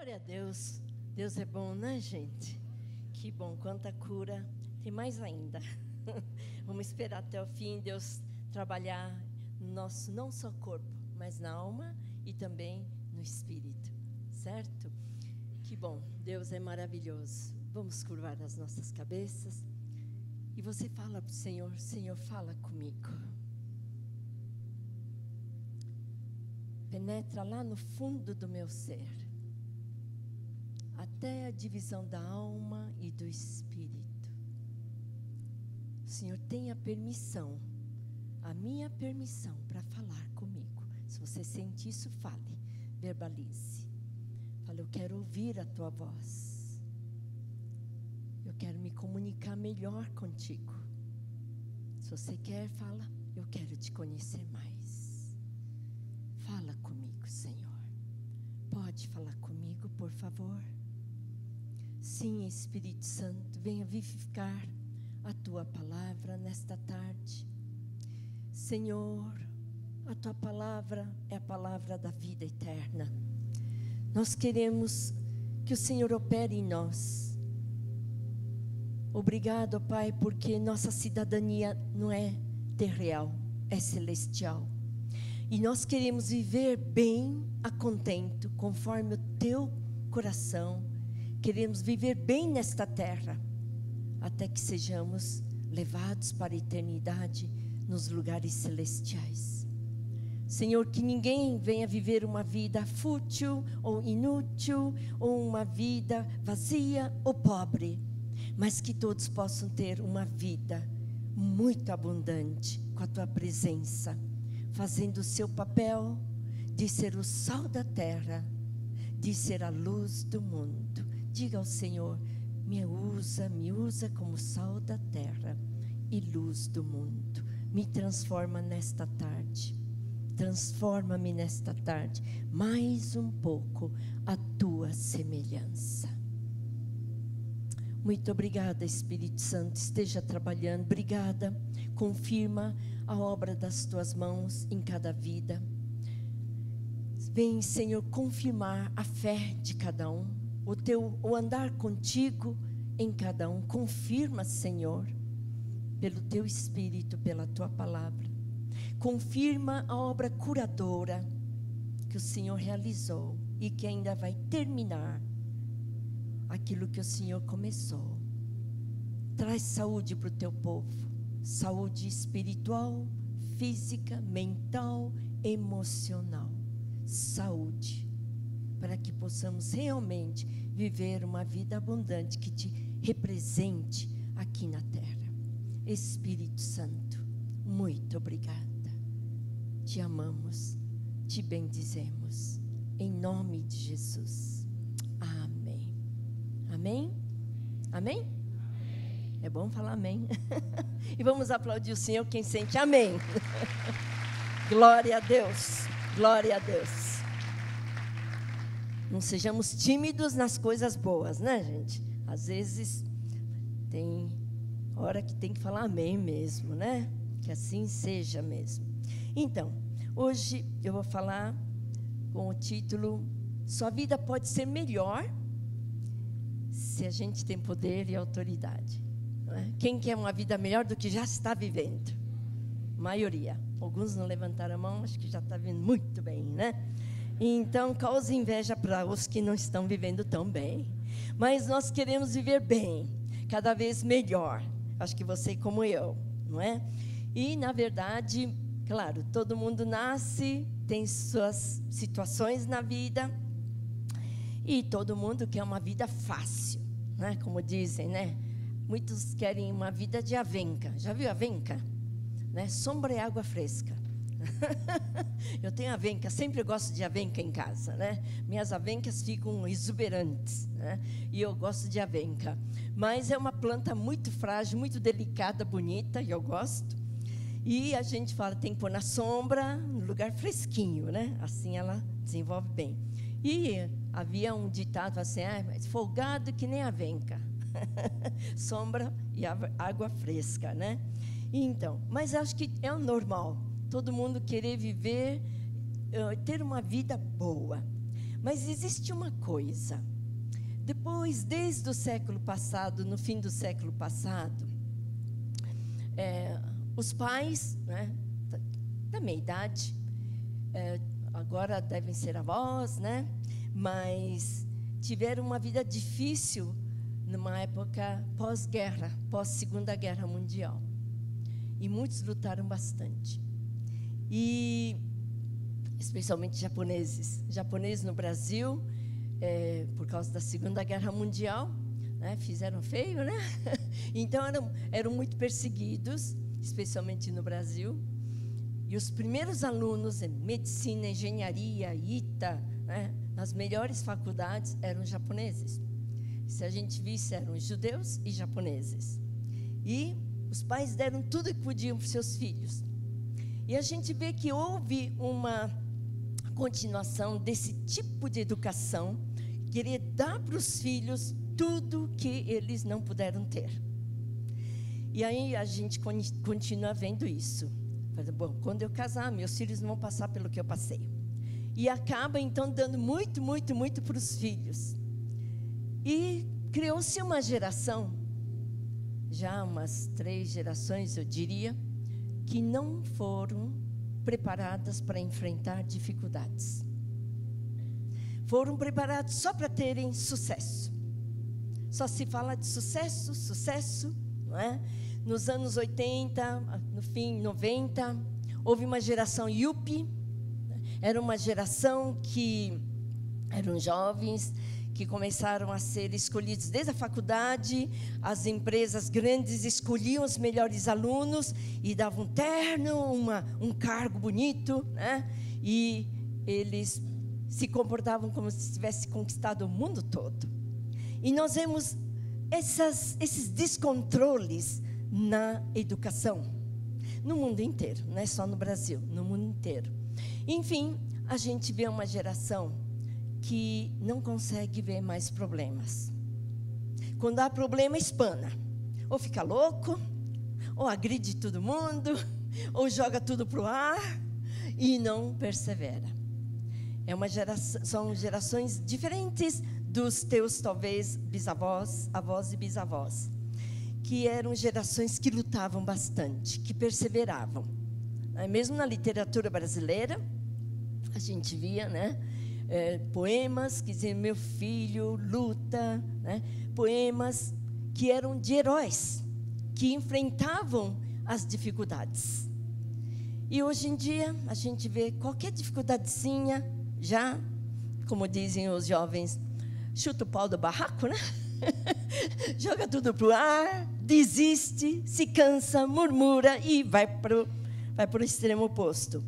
Glória a Deus. Deus é bom, né, gente? Que bom, quanta cura. Tem mais ainda. Vamos esperar até o fim, Deus trabalhar no nosso, não só corpo, mas na alma e também no espírito, certo? Que bom, Deus é maravilhoso. Vamos curvar as nossas cabeças. E você fala para o Senhor: Senhor, fala comigo. Penetra lá no fundo do meu ser, até a divisão da alma e do espírito. O Senhor tem a permissão, a minha permissão para falar comigo. Se você sente isso, fale, verbalize. Fale: eu quero ouvir a tua voz. Eu quero me comunicar melhor contigo. Se você quer, fala: eu quero te conhecer mais. Fala comigo, Senhor. Pode falar comigo, por favor? Sim, Espírito Santo, venha vivificar a tua palavra nesta tarde. Senhor, a tua palavra é a palavra da vida eterna. Nós queremos que o Senhor opere em nós. Obrigado, Pai, porque nossa cidadania não é terreal, é celestial. E nós queremos viver bem, a contento, conforme o teu coração. Queremos viver bem nesta terra, até que sejamos levados para a eternidade nos lugares celestiais. Senhor, que ninguém venha viver uma vida fútil ou inútil, ou uma vida vazia ou pobre, mas que todos possam ter uma vida muito abundante com a tua presença, fazendo o seu papel de ser o sal da terra, de ser a luz do mundo. Diga ao Senhor: me usa como sal da terra e luz do mundo. Me transforma nesta tarde. Transforma-me nesta tarde mais um pouco a tua semelhança. Muito obrigada, Espírito Santo, esteja trabalhando. Obrigada, confirma a obra das tuas mãos em cada vida. Vem, Senhor, confirmar a fé de cada um, o andar contigo em cada um. Confirma, Senhor, pelo teu Espírito, pela tua palavra. Confirma a obra curadora que o Senhor realizou e que ainda vai terminar aquilo que o Senhor começou. Traz saúde para o teu povo. Saúde espiritual, física, mental, emocional. Saúde, para que possamos realmente viver uma vida abundante que te represente aqui na terra. Espírito Santo, muito obrigada. Te amamos, te bendizemos, em nome de Jesus. Amém. Amém? Amém? É bom falar amém. E vamos aplaudir o Senhor, quem sente amém. Glória a Deus, glória a Deus. Não sejamos tímidos nas coisas boas, né, gente? Às vezes tem hora que tem que falar amém mesmo, né? Que assim seja mesmo. Então, hoje eu vou falar com o título: sua vida pode ser melhor se a gente tem poder e autoridade. Quem quer uma vida melhor do que já está vivendo? Maioria. Alguns não levantaram a mão, acho que já está vivendo muito bem, né? Então, cause inveja para os que não estão vivendo tão bem. Mas nós queremos viver bem, cada vez melhor. Acho que você como eu, não é? E, na verdade, claro, todo mundo nasce, tem suas situações na vida, e todo mundo quer uma vida fácil, né? Como dizem, né? Muitos querem uma vida de avenca. Já viu avenca? Né? Sombra e água fresca. Eu tenho avenca, sempre gosto de avenca em casa, né? Minhas avencas ficam exuberantes, né? E eu gosto de avenca. Mas é uma planta muito frágil, muito delicada, bonita, e eu gosto. E a gente fala, tem que pôr na sombra, no lugar fresquinho, né? Assim ela desenvolve bem. E havia um ditado assim: folgado que nem avenca. Sombra e água fresca, né? Então, mas acho que é o normal, todo mundo querer viver, ter uma vida boa. Mas existe uma coisa. Depois, desde o século passado, no fim do século passado, os pais, né, da minha idade, agora devem ser avós, né, mas tiveram uma vida difícil numa época pós-guerra, pós-Segunda Guerra Mundial. E muitos lutaram bastante. E especialmente japoneses no Brasil, por causa da Segunda Guerra Mundial, né, fizeram feio, né? Então eram muito perseguidos, especialmente no Brasil. E os primeiros alunos em medicina, engenharia, ITA, né, nas melhores faculdades, eram japoneses. Se a gente visse, eram judeus e japoneses. E os pais deram tudo que podiam para os seus filhos. E a gente vê que houve uma continuação desse tipo de educação, querer dar para os filhos tudo que eles não puderam ter. E aí a gente continua vendo isso. Bom, quando eu casar, meus filhos não vão passar pelo que eu passei. E acaba, então, dando muito, muito, muito para os filhos. E criou-se uma geração, já umas 3 gerações, eu diria, que não foram preparadas para enfrentar dificuldades. Foram preparados só para terem sucesso. Só se fala de sucesso, sucesso, não é? Nos anos 80, no fim 90, houve uma geração Yuppie. Era uma geração que eram jovens, que começaram a ser escolhidos desde a faculdade. As empresas grandes escolhiam os melhores alunos e davam um terno, um cargo bonito, né? E eles se comportavam como se tivessem conquistado o mundo todo. E nós vemos esses descontroles na educação, no mundo inteiro, não é só no Brasil, no mundo inteiro. Enfim, a gente vê uma geração que não consegue ver mais problemas. Quando há problema, espana. Ou fica louco, ou agride todo mundo, ou joga tudo para o ar e não persevera. São gerações diferentes dos teus, talvez, bisavós, avós e bisavós, que eram gerações que lutavam bastante, que perseveravam. Mesmo na literatura brasileira, a gente via, né, poemas que diziam, meu filho luta, né, poemas que eram de heróis, que enfrentavam as dificuldades. E hoje em dia, a gente vê qualquer dificuldadezinha, já, como dizem os jovens, chuta o pau do barraco, né? Joga tudo para o ar, desiste, se cansa, murmura e vai para o extremo oposto.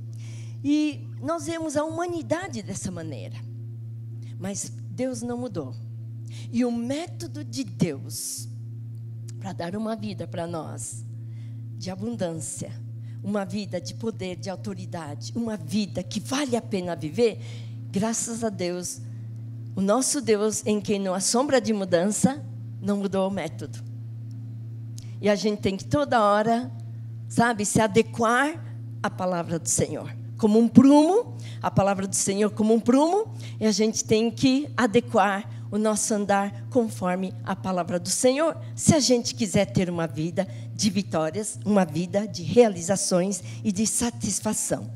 E nós vemos a humanidade dessa maneira. Mas Deus não mudou. E o método de Deus para dar uma vida para nós de abundância, uma vida de poder, de autoridade, uma vida que vale a pena viver, graças a Deus, o nosso Deus, em quem não há sombra de mudança, não mudou o método. E a gente tem que toda hora, sabe, se adequar à palavra do Senhor. Como um prumo, a palavra do Senhor como um prumo, e a gente tem que adequar o nosso andar conforme a palavra do Senhor, se a gente quiser ter uma vida de vitórias, uma vida de realizações e de satisfação.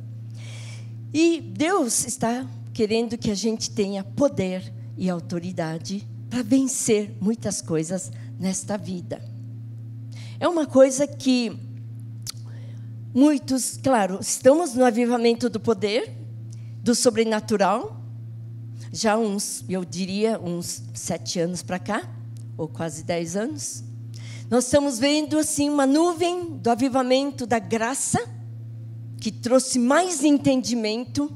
E Deus está querendo que a gente tenha poder e autoridade para vencer muitas coisas nesta vida. É uma coisa que muitos, claro, estamos no avivamento do poder, do sobrenatural, já eu diria, uns 7 anos para cá, ou quase 10 anos. Nós estamos vendo, assim, uma nuvem do avivamento da graça, que trouxe mais entendimento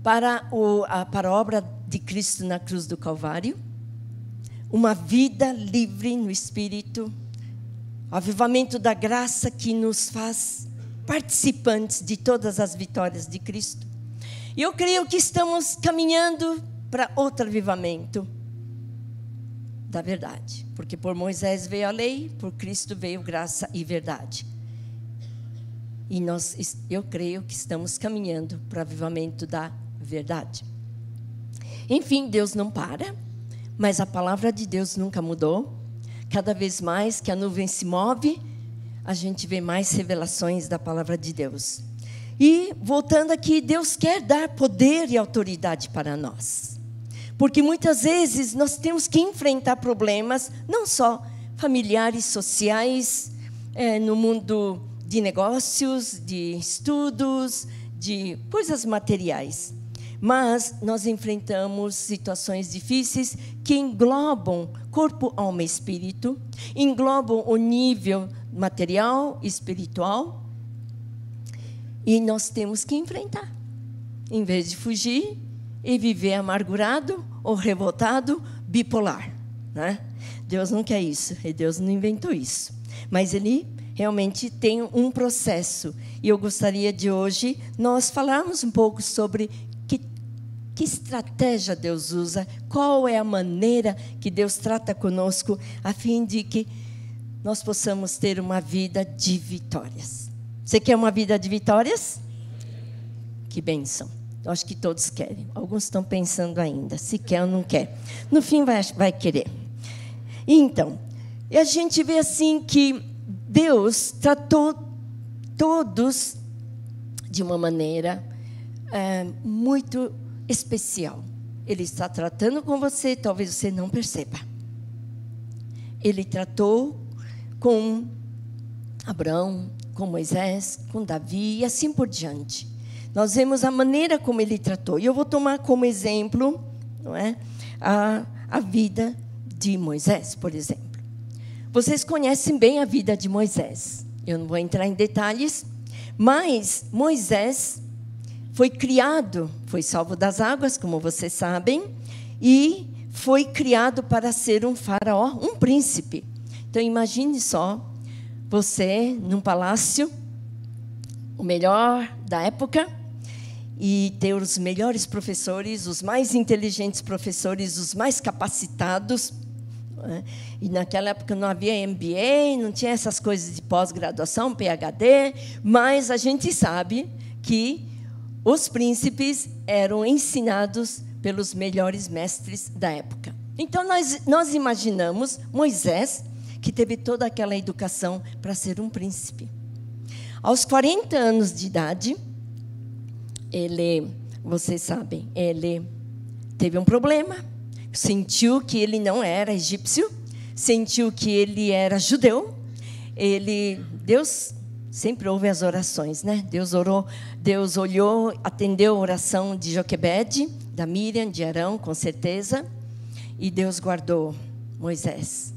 para a obra de Cristo na cruz do Calvário, uma vida livre no Espírito, o avivamento da graça que nos faz participantes de todas as vitórias de Cristo. E eu creio que estamos caminhando para outro avivamento da verdade, porque por Moisés veio a lei, por Cristo veio graça e verdade. E eu creio que estamos caminhando para o avivamento da verdade. Enfim, Deus não para, mas a palavra de Deus nunca mudou. Cada vez mais que a nuvem se move, a gente vê mais revelações da palavra de Deus. E, voltando aqui, Deus quer dar poder e autoridade para nós. Porque muitas vezes nós temos que enfrentar problemas, não só familiares, sociais, no mundo de negócios, de estudos, de coisas materiais. Mas nós enfrentamos situações difíceis que englobam corpo, alma e espírito, englobam o nível material e espiritual, e nós temos que enfrentar, em vez de fugir e viver amargurado ou revoltado, bipolar, né? Deus não quer isso, e Deus não inventou isso. Mas Ele realmente tem um processo. E eu gostaria de hoje nós falarmos um pouco sobre que estratégia Deus usa, qual é a maneira que Deus trata conosco, a fim de que nós possamos ter uma vida de vitórias. Você quer uma vida de vitórias? Que bênção. Eu acho que todos querem. Alguns estão pensando ainda, se quer ou não quer. No fim vai querer. Então, a gente vê assim que Deus tratou todos de uma maneira muito especial. Ele está tratando com você, talvez você não perceba. Ele tratou com Abraão, com Moisés, com Davi e assim por diante. Nós vemos a maneira como ele tratou. E eu vou tomar como exemplo, não é, a vida de Moisés, por exemplo. Vocês conhecem bem a vida de Moisés. Eu não vou entrar em detalhes, mas Moisés foi criado, foi salvo das águas, como vocês sabem, e foi criado para ser um faraó, um príncipe. Então, imagine só, você num palácio, o melhor da época, e ter os melhores professores, os mais inteligentes professores, os mais capacitados. Né? E naquela época não havia MBA, não tinha essas coisas de pós-graduação, PhD, mas a gente sabe que os príncipes eram ensinados pelos melhores mestres da época. Então, nós imaginamos Moisés, que teve toda aquela educação para ser um príncipe. Aos 40 anos de idade, vocês sabem, ele teve um problema, sentiu que ele não era egípcio, sentiu que ele era judeu. Deus sempre ouve as orações, né? Deus olhou, atendeu a oração de Joquebede, da Miriam, de Arão, com certeza, e Deus guardou Moisés.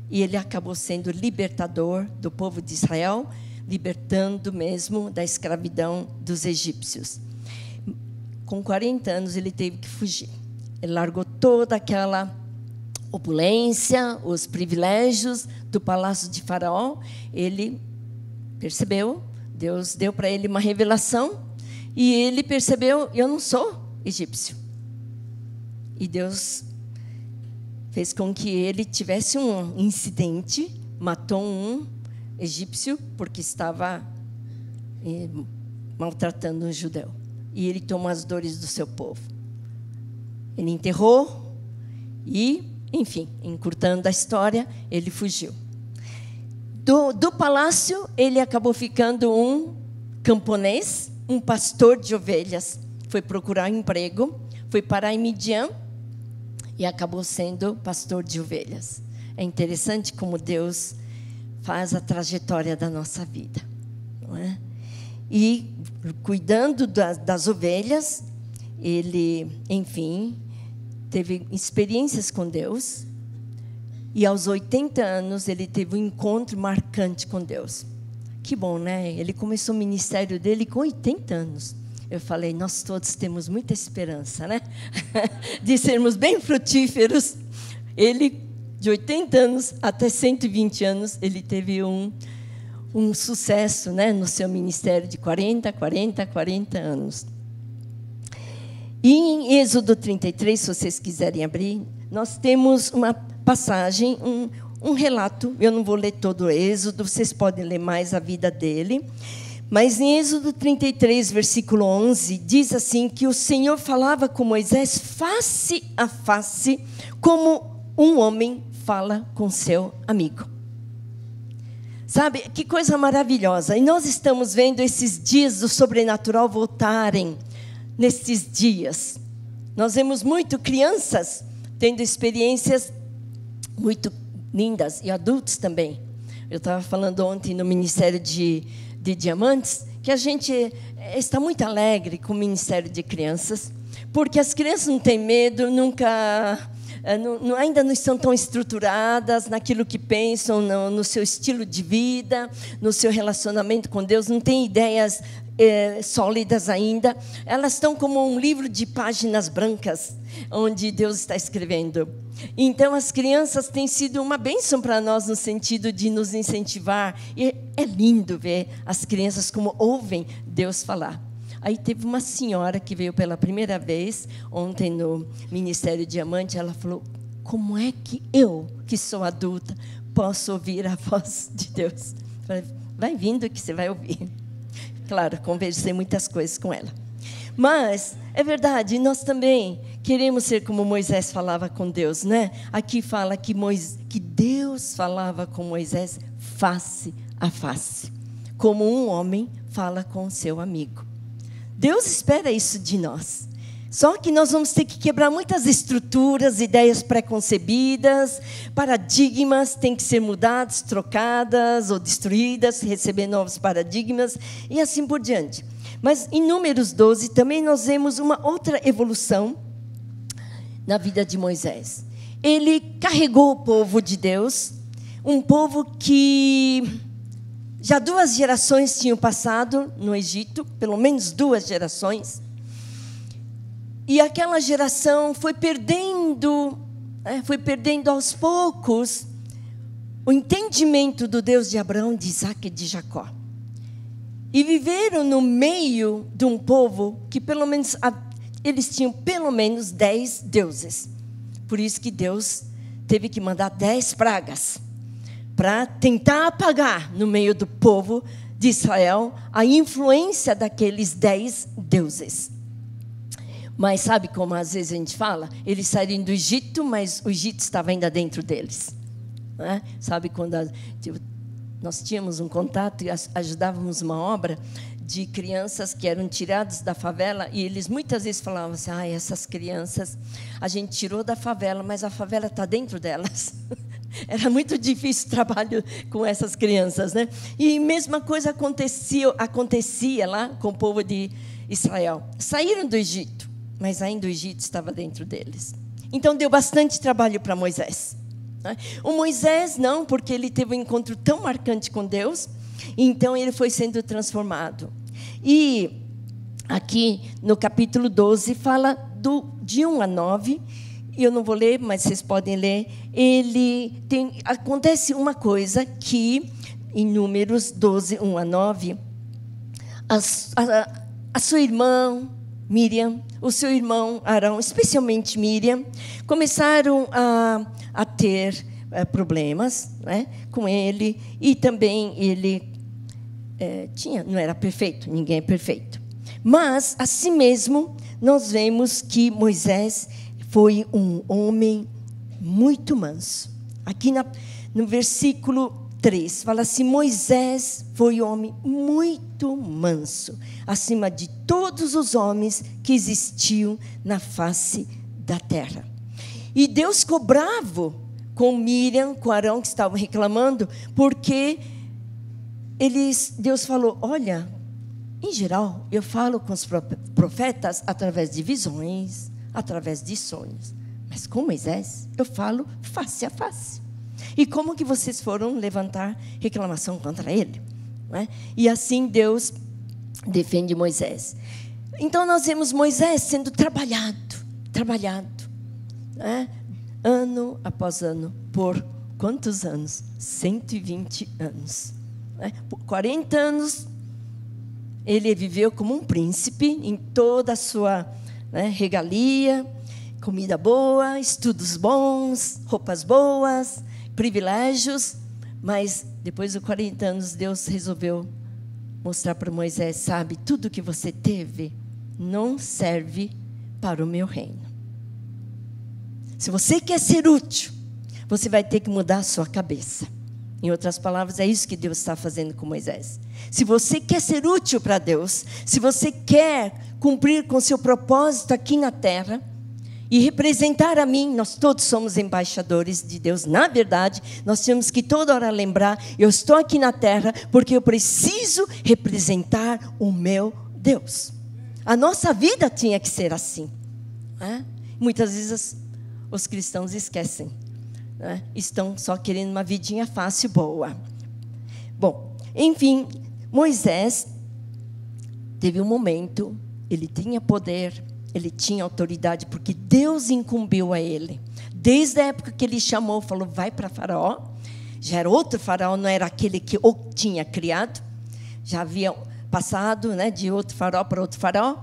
E ele acabou sendo libertador do povo de Israel, libertando mesmo da escravidão dos egípcios. Com 40 anos, ele teve que fugir. Ele largou toda aquela opulência, os privilégios do palácio de Faraó. Ele percebeu, Deus deu para ele uma revelação, e ele percebeu, eu não sou egípcio. E Deus fez com que ele tivesse um incidente, matou um egípcio, porque estava maltratando um judeu. E ele tomou as dores do seu povo. Ele enterrou e, enfim, encurtando a história, ele fugiu. Do palácio, ele acabou ficando um camponês, um pastor de ovelhas. Foi procurar emprego, foi parar em Midian e acabou sendo pastor de ovelhas. É interessante como Deus faz a trajetória da nossa vida, não é? E, cuidando das ovelhas, ele, enfim, teve experiências com Deus. E aos 80 anos, ele teve um encontro marcante com Deus. Que bom, né? Ele começou o ministério dele com 80 anos. Eu falei, nós todos temos muita esperança, né? De sermos bem frutíferos. Ele, de 80 anos até 120 anos, ele teve um sucesso, né, no seu ministério de 40 anos. E em Êxodo 33, se vocês quiserem abrir, nós temos uma passagem, um relato. Eu não vou ler todo o Êxodo, vocês podem ler mais a vida dele. Mas em Êxodo 33, versículo 11, diz assim que o Senhor falava com Moisés face a face, como um homem fala com seu amigo. Sabe, que coisa maravilhosa. E nós estamos vendo esses dias do sobrenatural voltarem nesses dias. Nós vemos muito crianças tendo experiências muito lindas, e adultos também. Eu estava falando ontem no Ministério de Diamantes, que a gente está muito alegre com o Ministério de Crianças, porque as crianças não têm medo, ainda não estão tão estruturadas naquilo que pensam, no seu estilo de vida, no seu relacionamento com Deus, não têm ideias sólidas ainda. Elas estão como um livro de páginas brancas, onde Deus está escrevendo. Então, as crianças têm sido uma bênção para nós, no sentido de nos incentivar. E é lindo ver as crianças como ouvem Deus falar. Aí teve uma senhora que veio pela primeira vez, ontem no Ministério Diamante, ela falou, como é que eu, que sou adulta, posso ouvir a voz de Deus? Eu falei, vai vindo que você vai ouvir. Claro, conversei muitas coisas com ela. Mas, é verdade, nós também queremos ser como Moisés falava com Deus, né? Aqui fala que Deus falava com Moisés face a face, como um homem fala com seu amigo. Deus espera isso de nós. Só que nós vamos ter que quebrar muitas estruturas, ideias pré-concebidas, paradigmas têm que ser mudados, trocadas ou destruídas, receber novos paradigmas e assim por diante. Mas em Números 12 também nós vemos uma outra evolução na vida de Moisés. Ele carregou o povo de Deus, um povo que já 2 gerações tinham passado no Egito, pelo menos 2 gerações. E aquela geração foi perdendo aos poucos o entendimento do Deus de Abraão, de Isaac e de Jacó. E viveram no meio de um povo que eles tinham pelo menos 10 deuses. Por isso que Deus teve que mandar 10 pragas para tentar apagar no meio do povo de Israel a influência daqueles 10 deuses. Mas sabe como às vezes a gente fala? Eles saíram do Egito, mas o Egito estava ainda dentro deles. Não é? Sabe quando nós tínhamos um contato e ajudávamos uma obra de crianças que eram tiradas da favela, e eles muitas vezes falavam assim, essas crianças a gente tirou da favela, mas a favela está dentro delas. Era muito difícil o trabalho com essas crianças, né? E a mesma coisa acontecia lá com o povo de Israel. Saíram do Egito, mas ainda o Egito estava dentro deles. Então deu bastante trabalho para Moisés. O Moisés não, porque ele teve um encontro tão marcante com Deus, então ele foi sendo transformado. E aqui no capítulo 12 fala de 1 a 9, e eu não vou ler, mas vocês podem ler. Acontece uma coisa que em Números 12, 1 a 9, a sua irmã Miriam, o seu irmão Arão, especialmente Miriam, começaram a ter problemas, né, com ele, e também ele não era perfeito, ninguém é perfeito. Mas, assim mesmo, nós vemos que Moisés foi um homem muito manso. Aqui no versículo 3, fala assim, Moisés foi um homem muito manso, acima de todos os homens que existiam na face da terra. E Deus ficou bravo com Miriam, com Arão, que estavam reclamando, porque Deus falou, olha, em geral, eu falo com os profetas através de visões, através de sonhos. Mas com Moisés, eu falo face a face. E como que vocês foram levantar reclamação contra ele? Não é? E assim Deus defende Moisés. Então nós vemos Moisés sendo trabalhado, não é? Ano após ano, por quantos anos? 120 anos. Não é? Por 40 anos, ele viveu como um príncipe em toda a sua regalia, comida boa, estudos bons, roupas boas, privilégios, mas depois de 40 anos Deus resolveu mostrar para Moisés, sabe, tudo que você teve não serve para o meu reino. Se você quer ser útil, você vai ter que mudar a sua cabeça. Em outras palavras, é isso que Deus está fazendo com Moisés. Se você quer ser útil para Deus, se você quer cumprir com seu propósito aqui na terra, e representar a mim, nós todos somos embaixadores de Deus. Na verdade, nós temos que toda hora lembrar, eu estou aqui na terra porque eu preciso representar o meu Deus. A nossa vida tinha que ser assim. Né? Muitas vezes os cristãos esquecem. Né? Estão só querendo uma vidinha fácil, boa. Bom, enfim, Moisés teve um momento, ele tinha poder, ele tinha autoridade, porque Deus incumbiu a ele. Desde a época que ele chamou, falou, vai para Faraó. Já era outro Faraó, não era aquele que o tinha criado. Já havia passado, né, de outro Faraó para outro Faraó.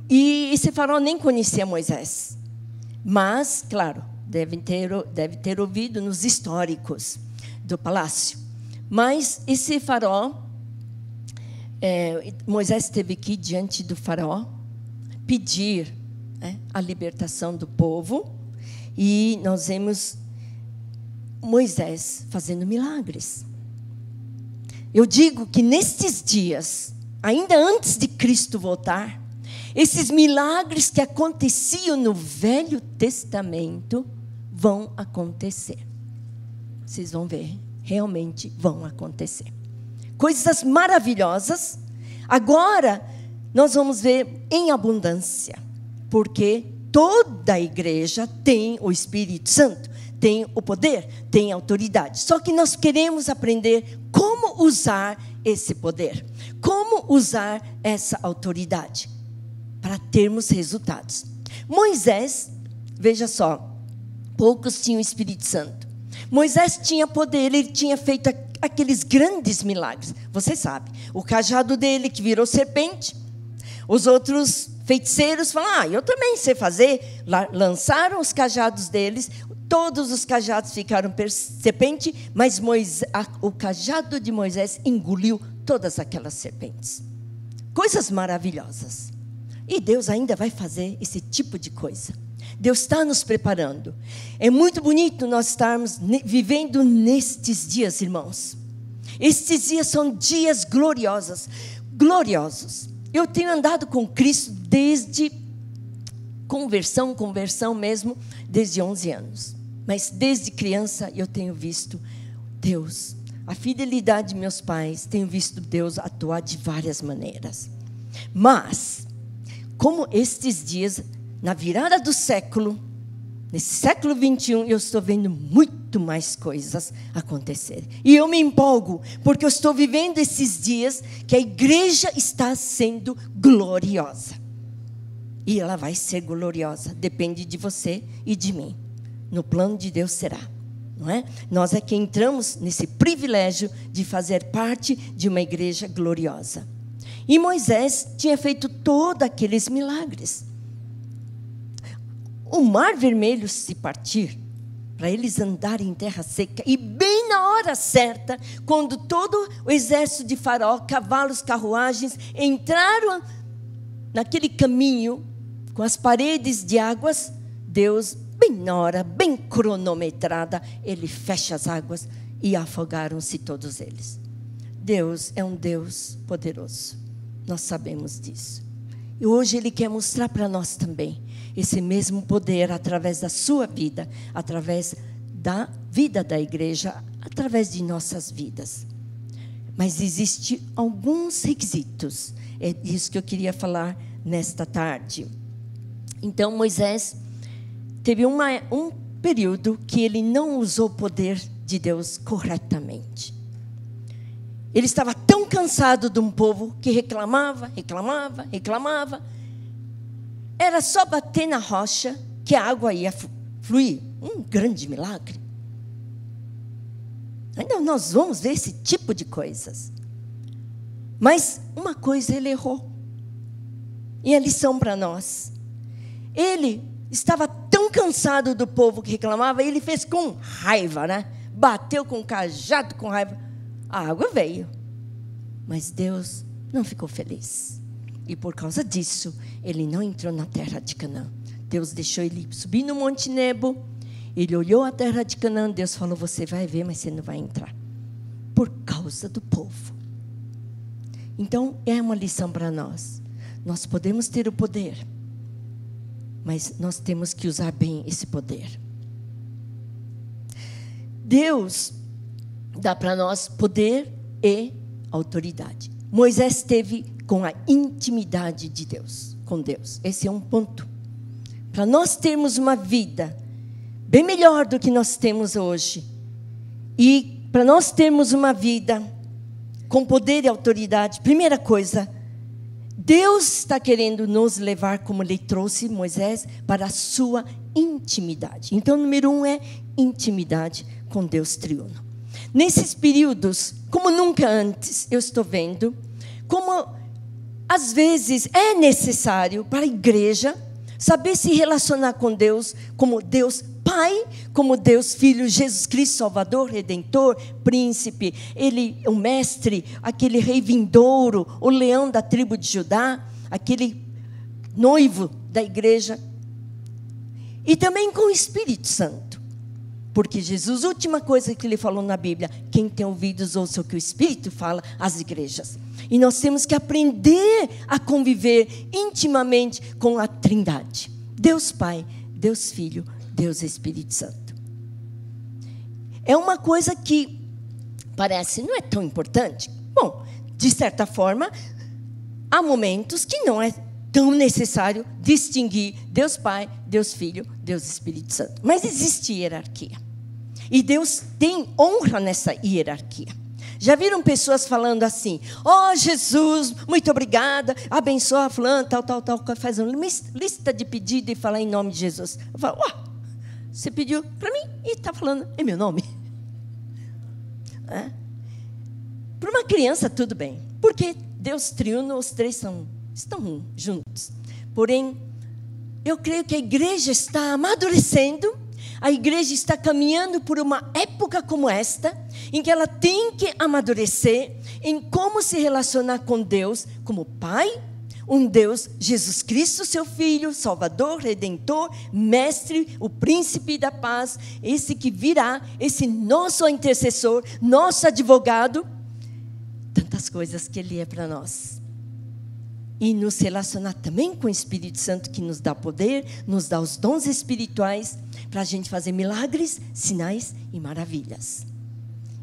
E esse Faraó nem conhecia Moisés. Mas, claro, deve ter ouvido nos históricos do palácio. Mas esse Faraó, Moisés teve que ir diante do Faraó, pedir a libertação do povo, e nós vemos Moisés fazendo milagres. Eu digo que nestes dias, ainda antes de Cristo voltar, esses milagres que aconteciam no Velho Testamento vão acontecer. Vocês vão ver, realmente vão acontecer. Coisas maravilhosas. Agora, nós vamos ver em abundância, porque toda a igreja tem o Espírito Santo, tem o poder, tem a autoridade. Só que nós queremos aprender como usar esse poder, como usar essa autoridade, para termos resultados. Moisés, veja só, poucos tinham o Espírito Santo. Moisés tinha poder, ele tinha feito aqueles grandes milagres. Você sabe, o cajado dele que virou serpente. Os outros feiticeiros falaram, eu também sei fazer. Lançaram os cajados deles, todos os cajados ficaram serpente, mas o cajado de Moisés engoliu todas aquelas serpentes. Coisas maravilhosas. E Deus ainda vai fazer esse tipo de coisa. Deus está nos preparando. É muito bonito nós estarmos vivendo nestes dias, irmãos. Estes dias são dias gloriosos. Eu tenho andado com Cristo desde conversão mesmo, desde 11 anos. Mas desde criança eu tenho visto Deus, a fidelidade de meus pais, tenho visto Deus atuar de várias maneiras. Mas, como estes dias, na virada do século, nesse século 21, eu estou vendo muito mais coisas acontecerem. E eu me empolgo, porque eu estou vivendo esses dias que a igreja está sendo gloriosa. E ela vai ser gloriosa, depende de você e de mim. No plano de Deus será, não é? Nós é que entramos nesse privilégio de fazer parte de uma igreja gloriosa. E Moisés tinha feito todos aqueles milagres. O mar vermelho se partir, para eles andarem em terra seca, e bem na hora certa, quando todo o exército de Faraó, cavalos, carruagens, entraram naquele caminho, com as paredes de águas, Deus, bem na hora, bem cronometrada, Ele fecha as águas e afogaram-se todos eles. Deus é um Deus poderoso, nós sabemos disso. E hoje Ele quer mostrar para nós também esse mesmo poder através da sua vida, através da vida da igreja, através de nossas vidas. Mas existem alguns requisitos. É isso que eu queria falar nesta tarde. Então Moisés teve um período que ele não usou o poder de Deus corretamente. Ele estava tão cansado de um povo que reclamava. Era só bater na rocha que a água ia fluir. Um grande milagre. Ainda nós vamos ver esse tipo de coisas. Mas uma coisa ele errou. E a lição para nós. Ele estava tão cansado do povo que reclamava, ele fez com raiva, né? Bateu com o cajado com raiva. A água veio. Mas Deus não ficou feliz. E por causa disso, ele não entrou na terra de Canaã. Deus deixou ele subir no Monte Nebo. Ele olhou a terra de Canaã. Deus falou, você vai ver, mas você não vai entrar. Por causa do povo. Então, é uma lição para nós. Nós podemos ter o poder, mas nós temos que usar bem esse poder. Deus dá para nós poder e autoridade. Moisés teve com a intimidade de Deus, com Deus. Esse é um ponto. Para nós termos uma vida bem melhor do que nós temos hoje, e para nós termos uma vida com poder e autoridade, primeira coisa, Deus está querendo nos levar, como Ele trouxe Moisés, para a sua intimidade. Então, número 1 é intimidade com Deus triuno. Nesses períodos, como nunca antes, eu estou vendo como às vezes é necessário para a igreja saber se relacionar com Deus como Deus Pai, como Deus Filho, Jesus Cristo, Salvador, Redentor, Príncipe, Ele, o Mestre, aquele Rei vindouro, o Leão da tribo de Judá, aquele noivo da igreja. E também com o Espírito Santo. Porque Jesus, a última coisa que Ele falou na Bíblia, quem tem ouvidos ouça o que o Espírito fala às igrejas. E nós temos que aprender a conviver intimamente com a Trindade. Deus Pai, Deus Filho, Deus Espírito Santo. É uma coisa que parece não é tão importante. Bom, de certa forma, há momentos que não é tão necessário distinguir Deus Pai, Deus Filho, Deus Espírito Santo. Mas existe hierarquia. E Deus tem honra nessa hierarquia. Já viram pessoas falando assim, ó Jesus, muito obrigada, abençoa fulano, tal, faz uma lista de pedido e fala em nome de Jesus. Eu falo, você pediu para mim e está falando em meu nome. Para uma criança tudo bem, porque Deus triuno, os três estão juntos. Porém, eu creio que a igreja está amadurecendo, a igreja está caminhando por uma época como esta, em que ela tem que amadurecer em como se relacionar com Deus como Pai, um Deus, Jesus Cristo, seu Filho, Salvador, Redentor, Mestre, o Príncipe da Paz, esse que virá, esse nosso intercessor, nosso advogado, tantas coisas que Ele é para nós. E nos relacionar também com o Espírito Santo, que nos dá poder, nos dá os dons espirituais, para a gente fazer milagres, sinais e maravilhas.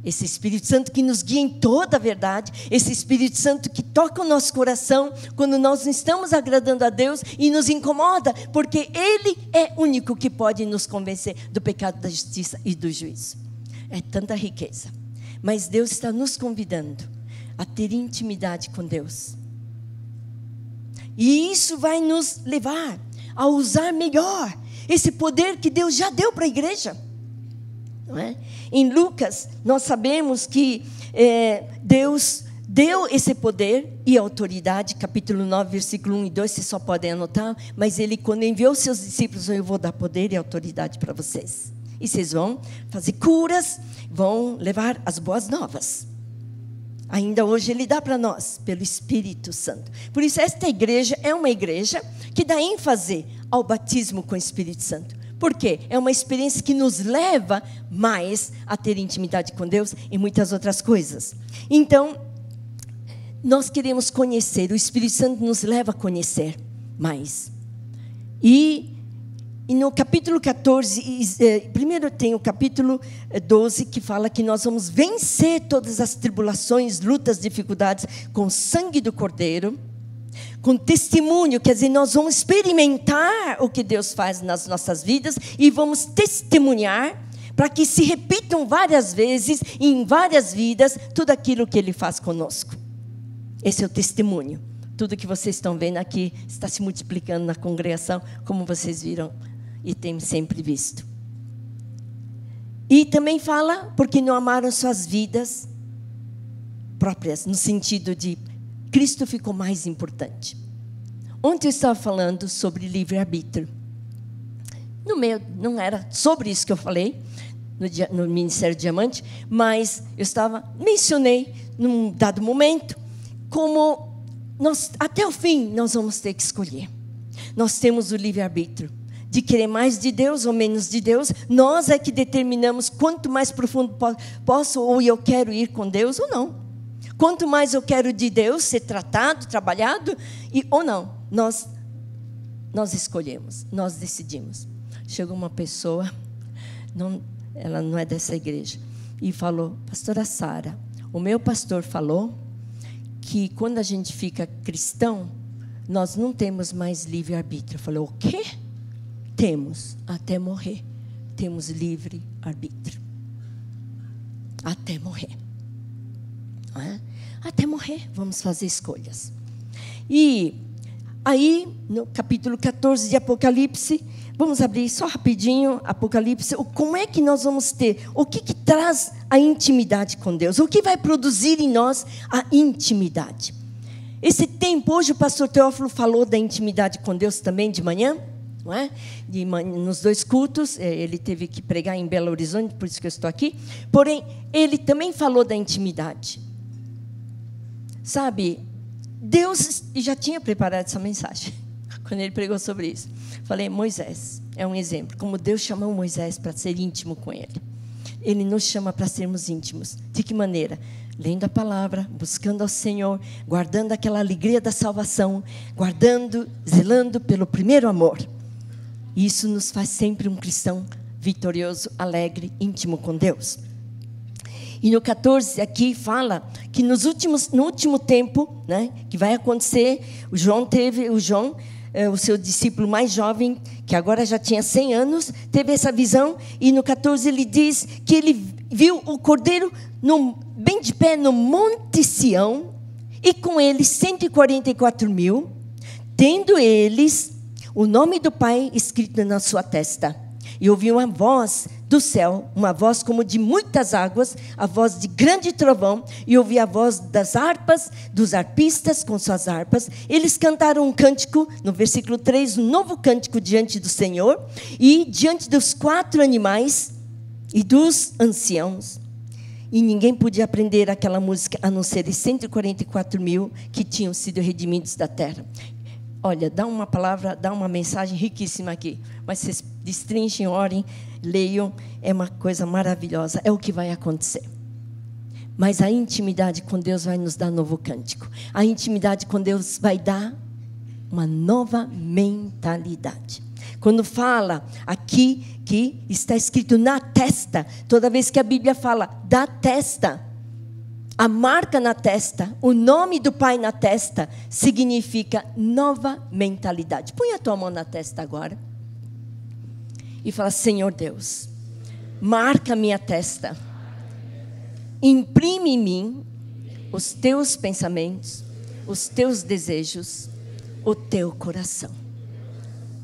Esse Espírito Santo que nos guia em toda a verdade, esse Espírito Santo que toca o nosso coração, quando nós não estamos agradando a Deus e nos incomoda, porque Ele é o único que pode nos convencer do pecado, da justiça e do juízo. É tanta riqueza. Mas Deus está nos convidando a ter intimidade com Deus. E isso vai nos levar a usar melhor esse poder que Deus já deu para a igreja. Não é? Em Lucas, nós sabemos que Deus deu esse poder e autoridade, capítulo 9, versículo 1 e 2, vocês só podem anotar, mas Ele, quando enviou seus discípulos, eu vou dar poder e autoridade para vocês. E vocês vão fazer curas, vão levar as boas novas. Ainda hoje Ele dá para nós, pelo Espírito Santo. Por isso, esta igreja é uma igreja que dá ênfase ao batismo com o Espírito Santo. Por quê? É uma experiência que nos leva mais a ter intimidade com Deus e muitas outras coisas. Então, nós queremos conhecer, o Espírito Santo nos leva a conhecer mais. E no capítulo 14, primeiro tem o capítulo 12, que fala que nós vamos vencer todas as tribulações, lutas, dificuldades, com o sangue do Cordeiro, com testemunho, quer dizer, nós vamos experimentar o que Deus faz nas nossas vidas e vamos testemunhar para que se repitam várias vezes, em várias vidas, tudo aquilo que Ele faz conosco. Esse é o testemunho. Tudo que vocês estão vendo aqui está se multiplicando na congregação, como vocês viram e têm sempre visto. E também fala, porque não amaram suas vidas próprias, no sentido de Cristo ficou mais importante. Ontem eu estava falando sobre livre-arbítrio. Não era sobre isso que eu falei no Ministério Diamante, mas mencionei num dado momento como até o fim, nós vamos ter que escolher. Nós temos o livre-arbítrio de querer mais de Deus ou menos de Deus. Nós é que determinamos quanto mais profundo posso ou eu quero ir com Deus ou não. Quanto mais eu quero de Deus ser tratado, trabalhado ou não. Nós escolhemos, nós decidimos. Chegou uma pessoa, ela não é dessa igreja, e falou: pastora Sara, o meu pastor falou que quando a gente fica cristão, nós não temos mais livre-arbítrio. Eu falei: o quê? Temos, até morrer. Temos livre-arbítrio. Até morrer. Não é? Até morrer, vamos fazer escolhas. E aí, no capítulo 14 de Apocalipse, vamos abrir só rapidinho, Apocalipse, como é que nós vamos ter, o que traz a intimidade com Deus? O que vai produzir em nós a intimidade? Esse tempo, hoje o pastor Teófilo falou da intimidade com Deus também de manhã, não é? Nos 2 cultos, ele teve que pregar em Belo Horizonte, por isso que eu estou aqui. Porém, ele também falou da intimidade. Sabe, Deus já tinha preparado essa mensagem, quando ele pregou sobre isso. Falei: Moisés é um exemplo, como Deus chamou Moisés para ser íntimo com ele. Ele nos chama para sermos íntimos. De que maneira? Lendo a palavra, buscando ao Senhor, guardando aquela alegria da salvação, guardando, zelando pelo primeiro amor. Isso nos faz sempre um cristão vitorioso, alegre, íntimo com Deus. E no 14 aqui fala que no último tempo, né, que vai acontecer, o João, o seu discípulo mais jovem, que agora já tinha 100 anos, teve essa visão, e no 14 ele diz que ele viu o Cordeiro bem de pé no Monte Sião, e com ele 144.000, tendo eles o nome do Pai escrito na sua testa. E ouvi uma voz do céu, uma voz como de muitas águas, a voz de grande trovão, e ouvi a voz das harpas, dos arpistas com suas harpas. Eles cantaram um cântico, no versículo 3, um novo cântico diante do Senhor, e diante dos 4 animais e dos anciãos. E ninguém podia aprender aquela música, a não ser os 144.000 que tinham sido redimidos da terra. Olha, dá uma palavra, dá uma mensagem riquíssima aqui. Mas vocês destrinchem, orem, leiam. É uma coisa maravilhosa. É o que vai acontecer. Mas a intimidade com Deus vai nos dar novo cântico. A intimidade com Deus vai dar uma nova mentalidade. Quando fala aqui que está escrito na testa, toda vez que a Bíblia fala da testa, a marca na testa, o nome do Pai na testa, significa nova mentalidade. Põe a tua mão na testa agora. E fala: Senhor Deus, marca minha testa. Imprime em mim os teus pensamentos, os teus desejos, o teu coração.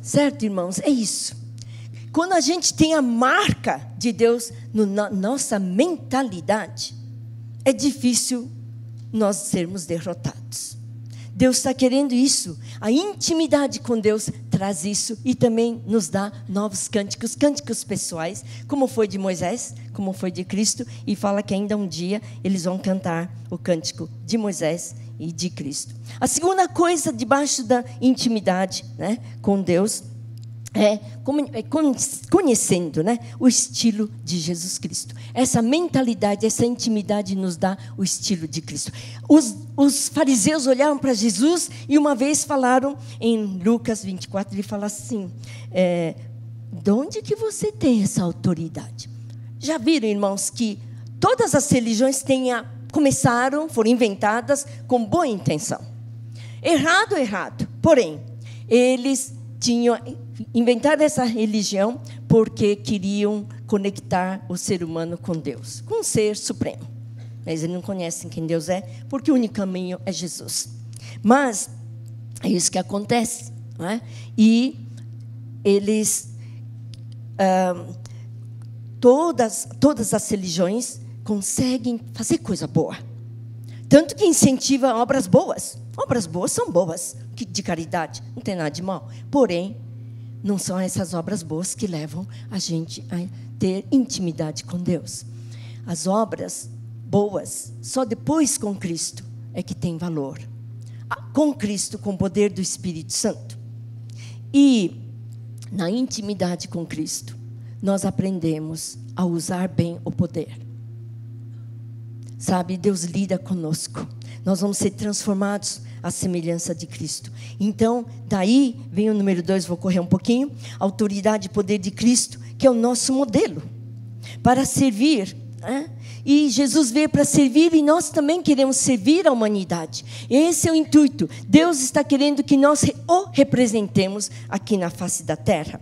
Certo, irmãos? É isso. Quando a gente tem a marca de Deus na nossa mentalidade, é difícil nós sermos derrotados. Deus está querendo isso. A intimidade com Deus traz isso e também nos dá novos cânticos, cânticos pessoais, como foi de Moisés, como foi de Cristo, e fala que ainda um dia eles vão cantar o cântico de Moisés e de Cristo. A segunda coisa debaixo da intimidade, né, com Deus é conhecendo, né, o estilo de Jesus Cristo. Essa mentalidade, essa intimidade nos dá o estilo de Cristo. Os fariseus olharam para Jesus e uma vez falaram, em Lucas 24, ele fala assim: de onde que você tem essa autoridade? Já viram, irmãos, que todas as religiões foram inventadas com boa intenção. Errado. Porém, eles inventaram essa religião porque queriam conectar o ser humano com Deus, com o ser supremo. Mas eles não conhecem quem Deus é, porque o único caminho é Jesus. Mas é isso que acontece, não é? E eles, todas as religiões conseguem fazer coisa boa. Tanto que incentiva obras boas. Obras boas são boas, de caridade, não tem nada de mal. Porém, não são essas obras boas que levam a gente a ter intimidade com Deus. As obras boas, só depois com Cristo é que tem valor. com Cristo, com o poder do Espírito Santo. E na intimidade com Cristo, nós aprendemos a usar bem o poder. Sabe, Deus lida conosco. Nós vamos ser transformados à semelhança de Cristo. Então, daí vem o número 2, vou correr um pouquinho. Autoridade e poder de Cristo, que é o nosso modelo para servir, né? E Jesus veio para servir e nós também queremos servir a humanidade. Esse é o intuito. Deus está querendo que nós o representemos aqui na face da terra.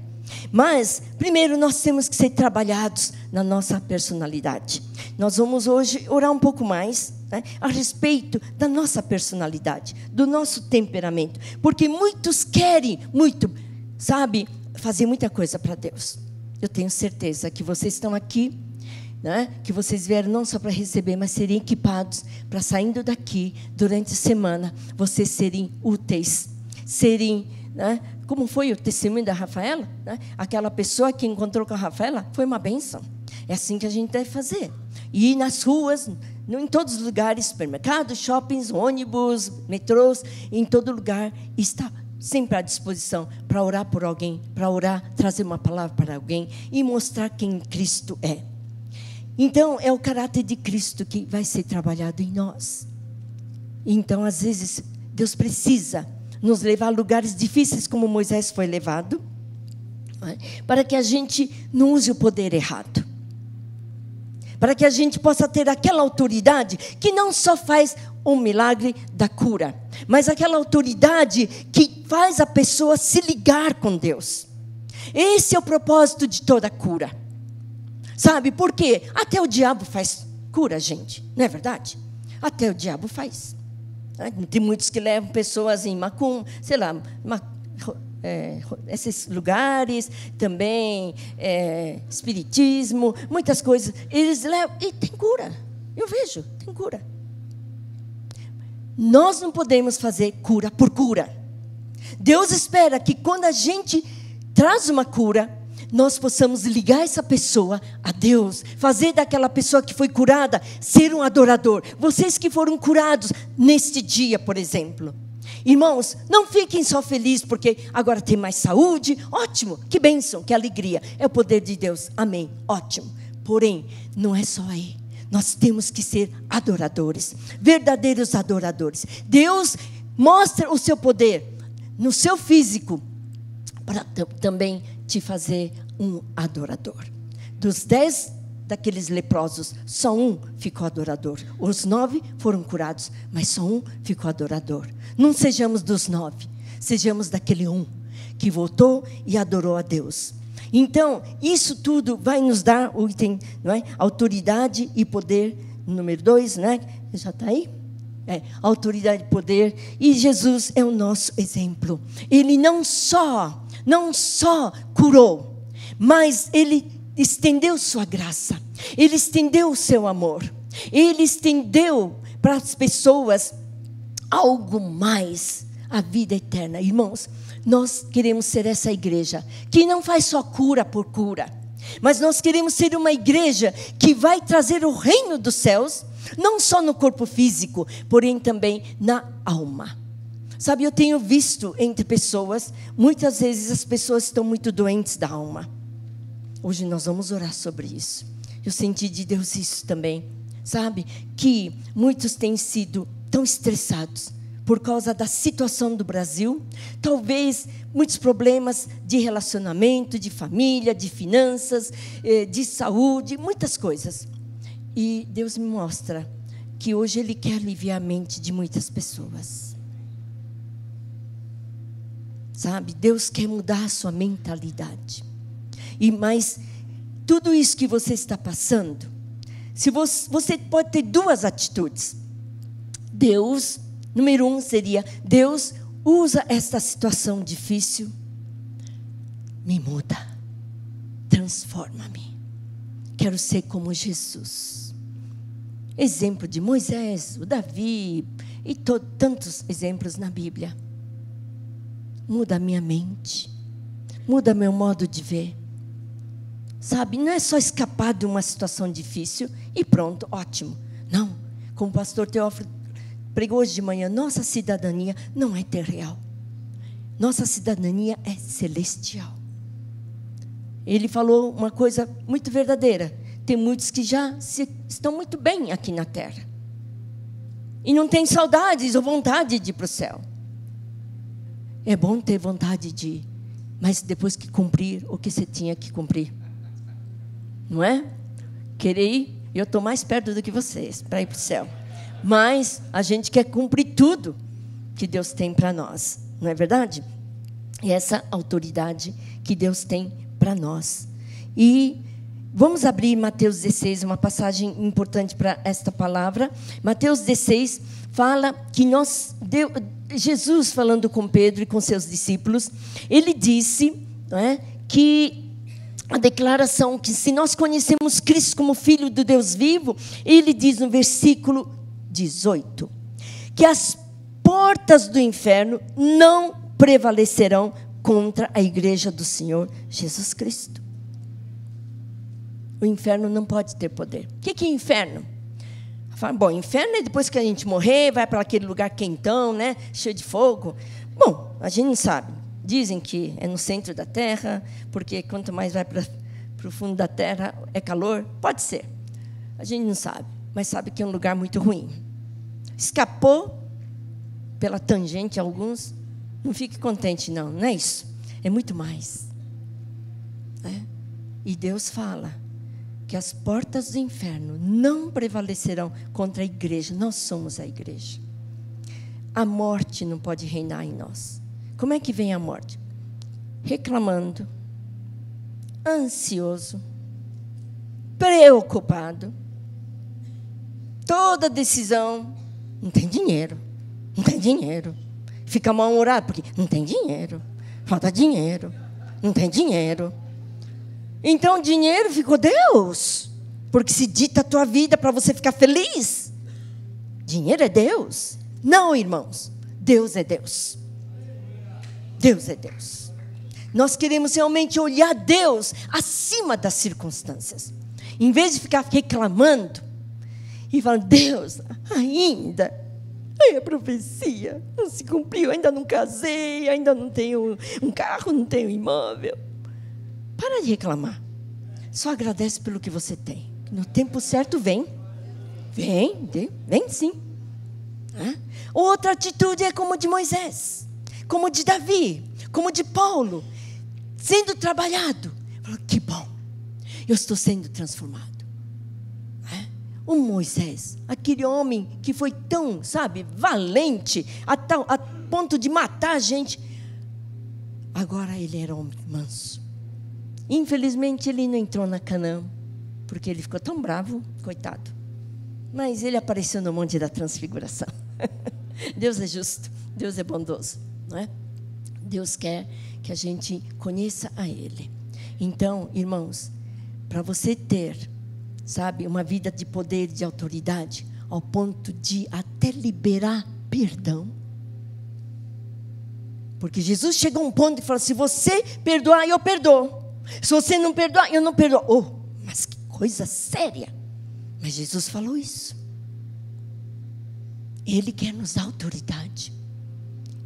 Mas, primeiro, nós temos que ser trabalhados na nossa personalidade. Nós vamos hoje orar um pouco mais, né, a respeito da nossa personalidade, do nosso temperamento. Porque muitos querem muito, sabe, fazer muita coisa para Deus. Eu tenho certeza que vocês estão aqui, né, que vocês vieram não só para receber, mas serem equipados para, saindo daqui, durante a semana, vocês serem úteis, serem, né, como foi o testemunho da Rafaela, né? Aquela pessoa que encontrou com a Rafaela foi uma bênção. É assim que a gente deve fazer. Ir nas ruas, em todos os lugares, supermercados, shoppings, ônibus, metrôs, em todo lugar, está sempre à disposição para orar por alguém, para orar, trazer uma palavra para alguém e mostrar quem Cristo é. Então, é o caráter de Cristo que vai ser trabalhado em nós. Então, às vezes, Deus precisa nos levar a lugares difíceis, como Moisés foi levado, né, para que a gente não use o poder errado. Para que a gente possa ter aquela autoridade que não só faz um milagre da cura, mas aquela autoridade que faz a pessoa se ligar com Deus. Esse é o propósito de toda cura. Sabe por quê? Até o diabo faz cura, gente. Não é verdade? Até o diabo faz. Tem muitos que levam pessoas em Macum, sei lá, esses lugares, também espiritismo, muitas coisas. Eles levam e tem cura. Eu vejo, tem cura. Nós não podemos fazer cura por cura. Deus espera que quando a gente traz uma cura, nós possamos ligar essa pessoa a Deus, fazer daquela pessoa que foi curada ser um adorador. Vocês que foram curados neste dia, por exemplo. Irmãos, não fiquem só felizes porque agora tem mais saúde. Ótimo, que bênção, que alegria. É o poder de Deus, amém, ótimo. Porém, não é só aí. Nós temos que ser adoradores, verdadeiros adoradores. Deus mostra o seu poder no seu físico para também te fazer um adorador. Dos 10 daqueles leprosos, só um ficou adorador. Os 9 foram curados, mas só um ficou adorador. Não sejamos dos 9, sejamos daquele um que voltou e adorou a Deus. Então, isso tudo vai nos dar o item, não é? Autoridade e poder, número 2, né? Já está aí? Autoridade e poder. E Jesus é o nosso exemplo. Ele não só curou, mas Ele estendeu sua graça. Ele estendeu o seu amor. Ele estendeu para as pessoas algo mais, a vida eterna. Irmãos, nós queremos ser essa igreja que não faz só cura por cura, mas nós queremos ser uma igreja que vai trazer o reino dos céus, não só no corpo físico, porém também na alma. Sabe, eu tenho visto entre pessoas, muitas vezes as pessoas estão muito doentes da alma. Hoje nós vamos orar sobre isso. Eu senti de Deus isso também. Sabe, que muitos têm sido tão estressados por causa da situação do Brasil. Talvez muitos problemas de relacionamento, de família, de finanças, de saúde, muitas coisas. E Deus me mostra que hoje Ele quer aliviar a mente de muitas pessoas. Sabe, Deus quer mudar a sua mentalidade. Mas tudo isso que você está passando, se você pode ter 2 atitudes. Deus, número 1 seria, Deus usa esta situação difícil, me muda, transforma-me. Quero ser como Jesus. Exemplo de Moisés, o Davi e tantos exemplos na Bíblia. Muda a minha mente, muda meu modo de ver. Sabe, não é só escapar de uma situação difícil e pronto, ótimo. Não, como o pastor Teófilo pregou hoje de manhã, nossa cidadania não é terreal. Nossa cidadania é celestial. Ele falou uma coisa muito verdadeira. Tem muitos que já estão muito bem aqui na terra. E não tem saudades ou vontade de ir para o céu. É bom ter vontade de ir, mas depois que cumprir o que você tinha que cumprir. Não é? Querer ir, eu estou mais perto do que vocês para ir para o céu. Mas a gente quer cumprir tudo que Deus tem para nós. Não é verdade? E essa autoridade que Deus tem para nós. E vamos abrir Mateus 16, uma passagem importante para esta palavra. Mateus 16 fala que Jesus falando com Pedro e com seus discípulos, ele disse, não é, que a declaração que se nós conhecemos Cristo como Filho do Deus vivo, ele diz no versículo 18, que as portas do inferno não prevalecerão contra a igreja do Senhor Jesus Cristo. O inferno não pode ter poder. O que é inferno? Bom, inferno é depois que a gente morrer, vai para aquele lugar quentão, né, cheio de fogo. Bom, a gente não sabe. Dizem que é no centro da terra, porque quanto mais vai para o fundo da terra, é calor. Pode ser. A gente não sabe, mas sabe que é um lugar muito ruim. Escapou pela tangente alguns, não fique contente não, não é isso. É muito mais. É? E Deus fala que as portas do inferno não prevalecerão contra a igreja. Nós somos a igreja. A morte não pode reinar em nós. Como é que vem a morte? Reclamando, ansioso, preocupado. Toda decisão, não tem dinheiro, não tem dinheiro. Fica mal-humorado porque não tem dinheiro, falta dinheiro, não tem dinheiro. Então, dinheiro ficou Deus, porque se dita a tua vida para você ficar feliz. Dinheiro é Deus. Não, irmãos, Deus é Deus. Deus é Deus. Nós queremos realmente olhar Deus acima das circunstâncias. Em vez de ficar reclamando e falando, Deus, ainda, a profecia não se cumpriu, ainda não casei, ainda não tenho um carro, não tenho imóvel. Para de reclamar. Só agradece pelo que você tem. No tempo certo vem. Vem sim. Outra atitude é como de Moisés, como de Davi, como de Paulo, sendo trabalhado. Que bom, eu estou sendo transformado. O Moisés, aquele homem que foi tão, valente, a ponto de matar a gente. Agora ele era homem manso. Infelizmente ele não entrou na Canaã, porque ele ficou tão bravo, coitado. Mas ele apareceu no Monte da Transfiguração. Deus é justo, Deus é bondoso, não é? Deus quer que a gente conheça a Ele. Então, irmãos, para você ter, uma vida de poder, de autoridade, ao ponto de até liberar perdão. Porque Jesus chegou a um ponto e falou, se você perdoar, eu perdoo. Se você não perdoar, eu não perdoo. Oh, mas que coisa séria. Mas Jesus falou isso. Ele quer nos dar autoridade.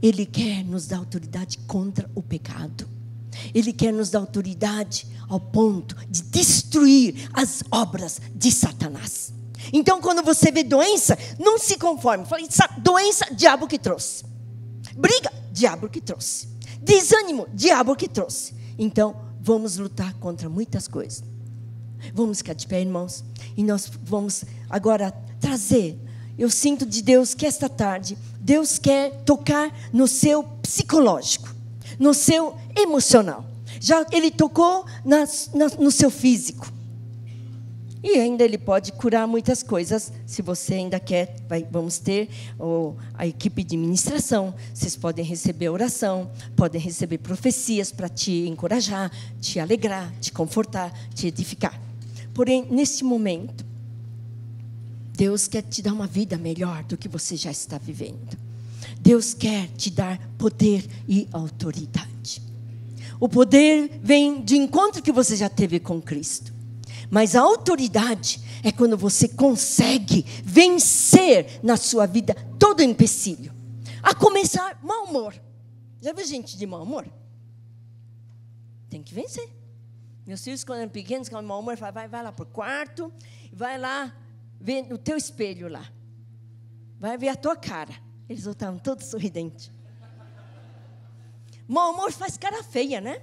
Ele quer nos dar autoridade contra o pecado. Ele quer nos dar autoridade ao ponto de destruir as obras de Satanás. Então, quando você vê doença, não se conforme. Fala, doença, diabo que trouxe. Briga, diabo que trouxe. Desânimo, diabo que trouxe. Então, vamos lutar contra muitas coisas. Vamos ficar de pé, irmãos. E nós vamos agora trazer. Eu sinto de Deus que esta tarde, Deus quer tocar no seu psicológico, no seu emocional. Já Ele tocou no seu físico. E ainda Ele pode curar muitas coisas. Se você ainda quer, vamos ter a equipe de ministração. Vocês podem receber oração, podem receber profecias para te encorajar, te alegrar, te confortar, te edificar. Porém, neste momento, Deus quer te dar uma vida melhor do que você já está vivendo. Deus quer te dar poder e autoridade. O poder vem de encontro que você já teve com Cristo. Mas a autoridade é quando você consegue vencer na sua vida todo empecilho. A começar, mau humor. Já viu gente de mau humor? Tem que vencer. Meus filhos, quando eram pequenos, com mau humor, falavam, vai lá para o quarto, vai lá ver no teu espelho lá. Vai ver a tua cara. Eles voltavam todos sorridentes. Mau humor faz cara feia, né?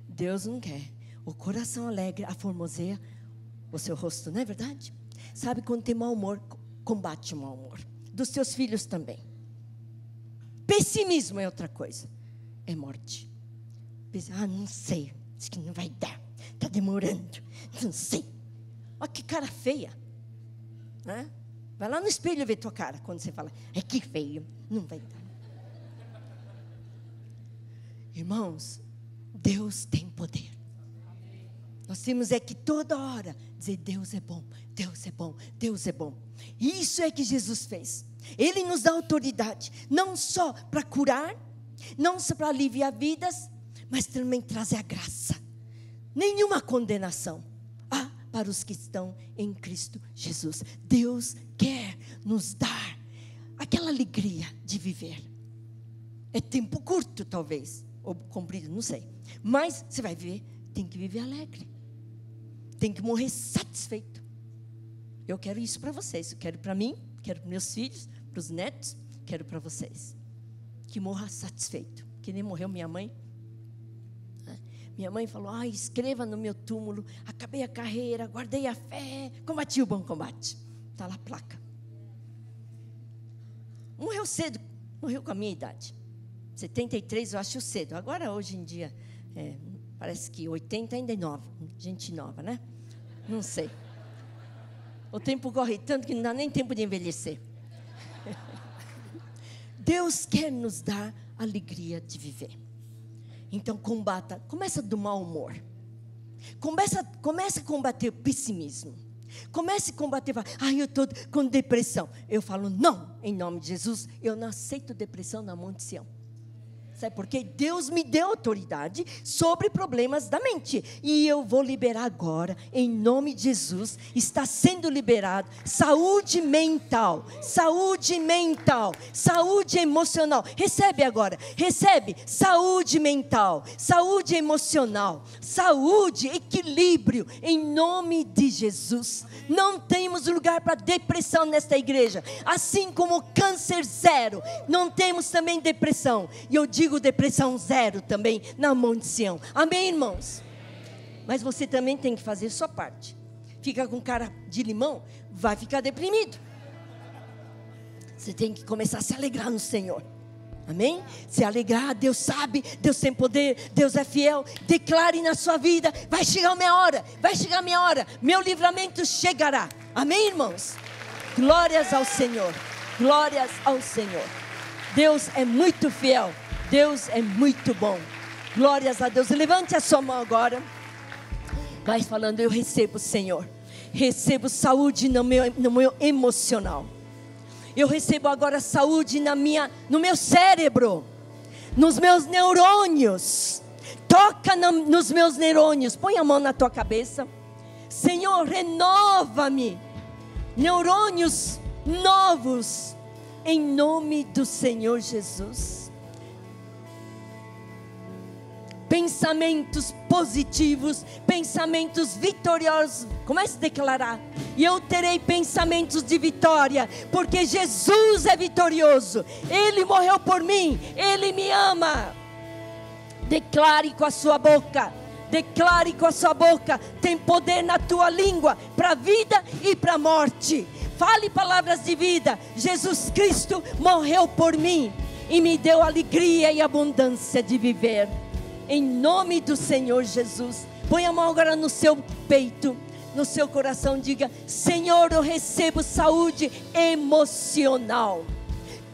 Deus não quer. O coração alegre, a formoseia o seu rosto, não é verdade? Sabe, quando tem mau humor, combate o mau humor. Dos teus filhos também. Pessimismo é outra coisa. É morte. Não sei. Diz que não vai dar. Está demorando. Não sei. Olha que cara feia. Né? Vai lá no espelho ver tua cara. Quando você fala, que feio. Não vai dar. Irmãos, Deus tem poder. Nós temos que toda hora dizer, Deus é bom, Deus é bom, Deus é bom. E isso é que Jesus fez. Ele nos dá autoridade, não só para curar, não só para aliviar vidas, mas também trazer a graça. Nenhuma condenação há para os que estão em Cristo Jesus. Deus quer nos dar aquela alegria de viver. É tempo curto, talvez, ou comprido, não sei. Mas você vai ver, tem que viver alegre. Tem que morrer satisfeito. Eu quero isso para vocês. Eu quero para mim, quero para meus filhos, para os netos, quero para vocês. Que morra satisfeito. Que nem morreu minha mãe. Minha mãe falou, escreva no meu túmulo, acabei a carreira, guardei a fé, combati o bom combate. Está lá a placa. Morreu cedo, morreu com a minha idade. 73 eu acho cedo. Agora, hoje em dia, parece que 80 ainda é nova. Gente nova, né? Não sei. O tempo corre tanto que não dá nem tempo de envelhecer. Deus quer nos dar alegria de viver. Então combata, começa do mau humor. Começa a combater o pessimismo. Comece a combater, eu estou com depressão. Eu falo, não, em nome de Jesus, eu não aceito depressão na Monte Sião. Sabe por quê? Deus me deu autoridade sobre problemas da mente. E eu vou liberar agora, em nome de Jesus, está sendo liberado saúde mental, saúde emocional. Recebe agora, recebe saúde mental, saúde emocional, saúde, equilíbrio, em nome de Jesus. Não temos lugar para depressão nesta igreja. Assim como câncer zero, não temos também depressão. E eu digo depressão zero também na Monte Sião. Amém, irmãos? Mas você também tem que fazer a sua parte. Fica com cara de limão, vai ficar deprimido. Você tem que começar a se alegrar no Senhor. Amém? Se alegrar, Deus sabe, Deus tem poder, Deus é fiel. Declare na sua vida, vai chegar a minha hora, meu livramento chegará. Amém, irmãos? Glórias ao Senhor, glórias ao Senhor. Deus é muito fiel, Deus é muito bom. Glórias a Deus. Levante a sua mão agora. Vai falando, eu recebo, Senhor. Recebo saúde no meu emocional. Eu recebo agora saúde no meu cérebro, nos meus neurônios. Toca nos meus neurônios. Põe a mão na tua cabeça. Senhor, renova-me. Neurônios novos. Em nome do Senhor Jesus. Pensamentos positivos, pensamentos vitoriosos. Comece a declarar. E eu terei pensamentos de vitória, porque Jesus é vitorioso. Ele morreu por mim, Ele me ama. Declare com a sua boca. Declare com a sua boca. Tem poder na tua língua, para a vida e para a morte. Fale palavras de vida. Jesus Cristo morreu por mim e me deu alegria e abundância de viver. Em nome do Senhor Jesus. Põe a mão agora no seu peito, no seu coração. Diga: Senhor, eu recebo saúde emocional.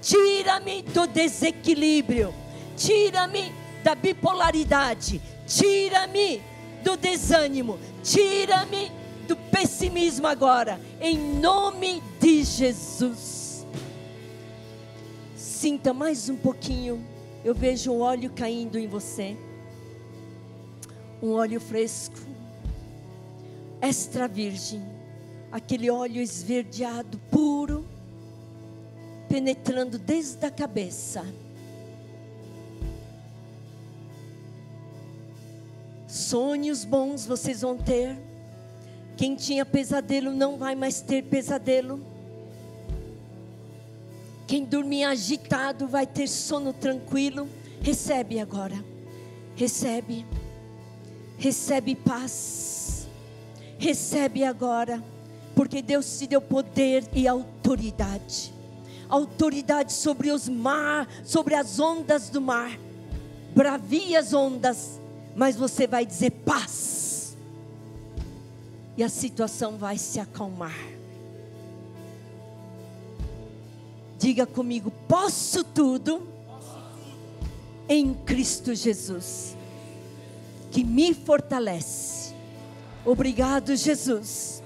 Tira-me do desequilíbrio. Tira-me da bipolaridade. Tira-me do desânimo. Tira-me do pessimismo agora. Em nome de Jesus. Sinta mais um pouquinho. Eu vejo um óleo caindo em você. Um óleo fresco. extra virgem, aquele óleo esverdeado, puro, penetrando desde a cabeça. Sonhos bons vocês vão ter. Quem tinha pesadelo não vai mais ter pesadelo. Quem dormia agitado vai ter sono tranquilo. Recebe agora. Recebe. Recebe paz. Recebe agora. Porque Deus te deu poder e autoridade. Autoridade sobre os mar, sobre as ondas do mar. Bravia as ondas. Mas você vai dizer paz. E a situação vai se acalmar. Diga comigo, posso tudo em Cristo Jesus, que me fortalece. Obrigado, Jesus.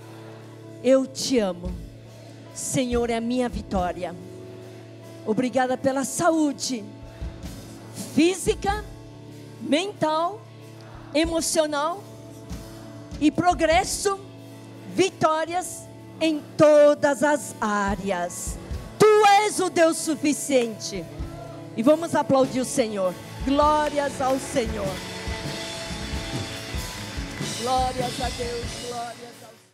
Eu te amo. Senhor, é a minha vitória. Obrigada pela saúde física, mental, emocional e progresso, vitórias em todas as áreas. Tu és o Deus suficiente. E vamos aplaudir o Senhor. Glórias ao Senhor. Glórias a Deus, glórias ao Senhor.